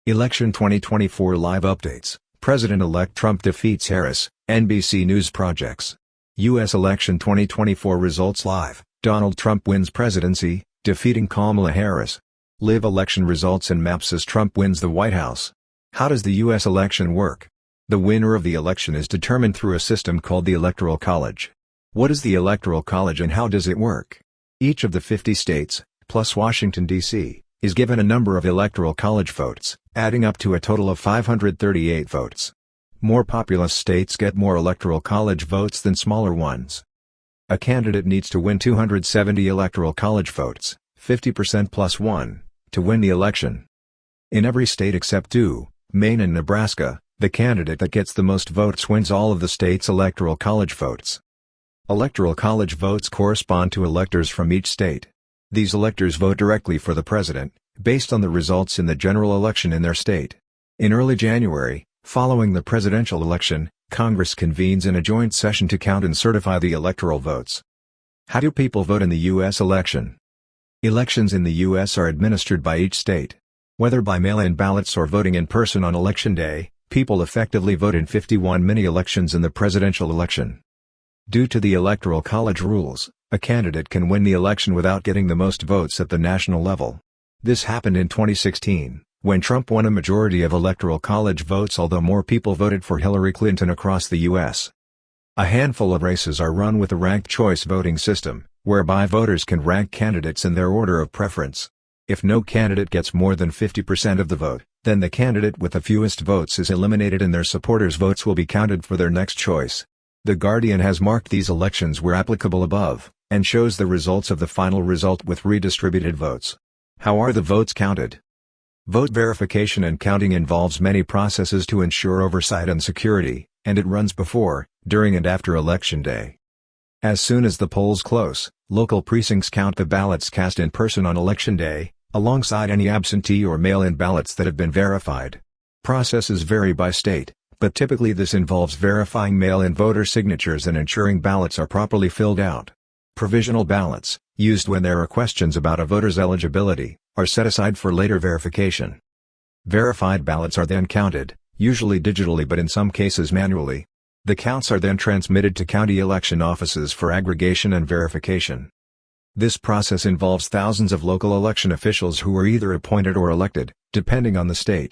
Election 2024 live updates. President-elect Trump defeats Harris, NBC News projects. U.S. election 2024 results live. Donald Trump wins presidency, defeating Kamala Harris. Live election results and maps as Trump wins the White House. How does the U.S. election work? The winner of the election is determined through a system called the Electoral College. What is the Electoral College and how does it work? Each of the 50 states, plus Washington, D.C., is given a number of Electoral College votes, adding up to a total of 538 votes. More populous states get more Electoral College votes than smaller ones. A candidate needs to win 270 Electoral College votes, 50% plus 1, to win the election. In every state except two, Maine and Nebraska, the candidate that gets the most votes wins all of the state's Electoral College votes. Electoral College votes correspond to electors from each state. These electors vote directly for the president, based on the results in the general election in their state. In early January, following the presidential election, Congress convenes in a joint session to count and certify the electoral votes. How do people vote in the U.S. election? Elections in the U.S. are administered by each state. Whether by mail-in ballots or voting in person on Election Day, people effectively vote in 51 mini-elections in the presidential election. Due to the Electoral College rules, a candidate can win the election without getting the most votes at the national level. This happened in 2016, when Trump won a majority of Electoral College votes although more people voted for Hillary Clinton across the U.S. A handful of races are run with a ranked choice voting system, whereby voters can rank candidates in their order of preference. If no candidate gets more than 50% of the vote, then the candidate with the fewest votes is eliminated and their supporters' votes will be counted for their next choice. The Guardian has marked these elections where applicable above, and shows the results of the final result with redistributed votes. How are the votes counted? Vote verification and counting involves many processes to ensure oversight and security, and it runs before, during and after Election Day. As soon as the polls close, local precincts count the ballots cast in person on Election Day, alongside any absentee or mail-in ballots that have been verified. Processes vary by state, but typically this involves verifying mail-in voter signatures and ensuring ballots are properly filled out. Provisional ballots, used when there are questions about a voter's eligibility, are set aside for later verification. Verified ballots are then counted, usually digitally but in some cases manually. The counts are then transmitted to county election offices for aggregation and verification. This process involves thousands of local election officials who are either appointed or elected, depending on the state.